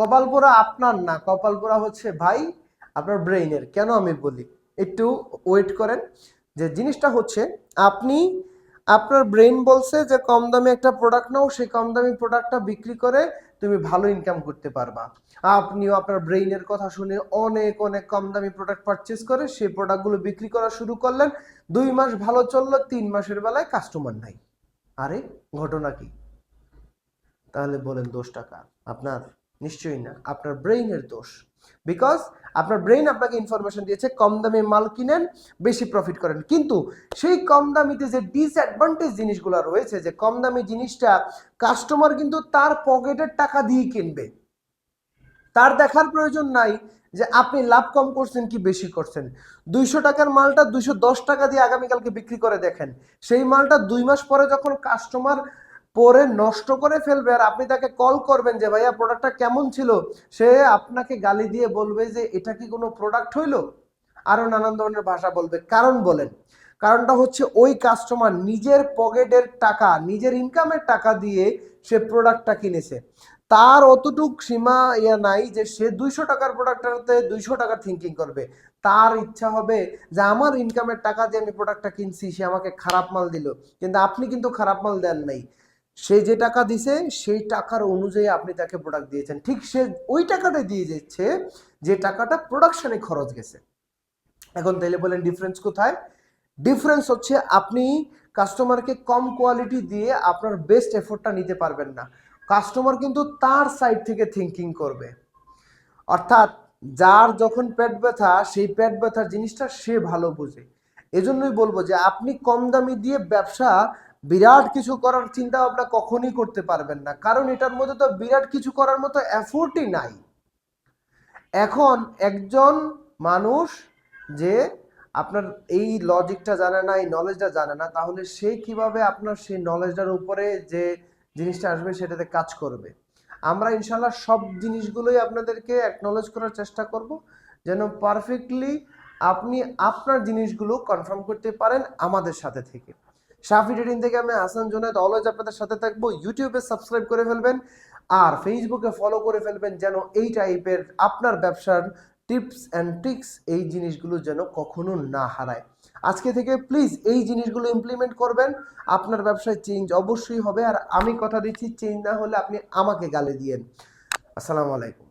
কপাল পোড়া আপনার না, কপাল পোড়া হচ্ছে ভাই আপনার ব্রেইনের। কেন আমি বলি, একটু ওয়েট করেন। যে জিনিসটা হচ্ছে, আপনি আপনার ব্রেইন বলছে যে কম দামে একটা প্রোডাক্ট নাও, সেই কম দামি প্রোডাক্টটা বিক্রি করে তুমি ভালো ইনকাম করতে পারবা। আপনিও আপনার ব্রেইনের কথা শুনে অনেক অনেক কম দামি প্রোডাক্ট পারচেস করে সেই প্রোডাক্টগুলো বিক্রি করা শুরু করলেন। 2 মাস ভালো চললো, 3 মাসের বেলায় কাস্টমার নাই। আরে ঘটনা কি? তাহলে বলেন দোষটা কার? আপনার? নিশ্চয়ই না, আপনার ব্রেইনের দোষ। বিকজ আপনার ব্রেইন আপনাকে ইনফরমেশন দিয়েছে কম দামে মাল কিনেন, বেশি প্রফিট করেন। কিন্তু সেই কম দামিতে যে ডিসঅ্যাডভান্টেজ জিনিসগুলো রয়েছে, যে কম দামি জিনিসটা কাস্টমার কিন্তু তার পকেটের টাকা দিয়ে কিনবে, তার দেখার প্রয়োজন নাই যে আপনি লাভ কম করছেন কি বেশি করছেন। 200 টাকার মালটা 210 টাকা দিয়ে আগামীকালকে বিক্রি করে দেখেন, সেই মালটা 2 মাস পরে যখন কাস্টমার পরে নষ্ট করে ফেলবে আর আপনি তাকে কল করবেন যে ভাইয়া প্রোডাক্টটা কেমন ছিল, সে আপনাকে গালি দিয়ে বলবে যে এটা কি কোনো প্রোডাক্ট হইলো, আরো নানান ধরনের ভাষা বলবে। কারণ বলেন, কারণটা হচ্ছে ওই কাস্টমার নিজের পকেটের টাকা, নিজের ইনকামের টাকা দিয়ে সে প্রোডাক্টটা কিনেছে। তার অতটুক সীমা নাই যে সে 200 টাকার প্রোডাক্টটাতে 200 টাকার থিঙ্কিং করবে। তার ইচ্ছা হবে যে আমার ইনকামের টাকা দিয়ে আমি প্রোডাক্টটা কিনছি, সে আমাকে খারাপ মাল দিল, কিন্তু আপনি কিন্তু খারাপ মাল দেন নাই। সে যে টাকা দিছে সেই টাকার অনুযায়ী আপনি তাকে প্রোডাক্ট দিয়েছেন, ঠিক সে ওই টাকাটা দিয়ে দিচ্ছে যে টাকাটা প্রোডাকশনে খরচ গেছে। এখন তাইলে বলেন ডিফারেন্স কোথায়? ডিফারেন্স হচ্ছে আপনি কাস্টমারকে কম কোয়ালিটি দিয়ে আপনার বেস্ট এফোর্টটা নিতে পারবেন না। কাস্টমার কিন্তু তার সাইড থেকে থিঙ্কিং করবে। অর্থাৎ যার যখন পেট ব্যথা, সেই পেট ব্যথার জিনিসটা সে ভালো বোঝে। এজন্যই বলবো যে আপনি কম দামি দিয়ে ব্যবসা বিরাট কিছু করার চিন্তা ভাবনা কখনই করতে পারবেন না, কারণ এটার মধ্যে তো বিরাট কিছু করার মতো এফোর্টই নাই। এখন একজন মানুষ যে আপনার এই লজিকটা জানে না, এই নলেজটা জানে না, তাহলে সে কিভাবে আপনার সেই নলেজটার উপরে যে জিনিসটা আসবে সেটাতে কাজ করবে? আমরা ইনশাল্লাহ সব জিনিসগুলোই আপনাদেরকে অ্যাকনলেজ করার চেষ্টা করব, যেন পারফেক্টলি আপনি আপনার জিনিসগুলো কনফার্ম করতে পারেন আমাদের সাথে থেকে। শাফি ট্রেডিং থেকে আমি হাসান জুনায়েদ অলওয়েজ আপনাদের সাথে থাকবো। ইউটিউবে সাবস্ক্রাইব করে ফেলবেন আর ফেসবুকে ফলো করে ফেলবেন, যেন এই টাইপের আপনার ব্যবসার টিপস অ্যান্ড ট্রিক্স এই জিনিসগুলো যেন কখনো না হারায়। আজকে থেকে প্লিজ এই জিনিসগুলো ইমপ্লিমেন্ট করবেন, আপনার ব্যবসায় চেঞ্জ অবশ্যই হবে। আর আমি কথা দিচ্ছি, চেঞ্জ না হলে আপনি আমাকে গালি দিয়েন। আসসালামু আলাইকুম।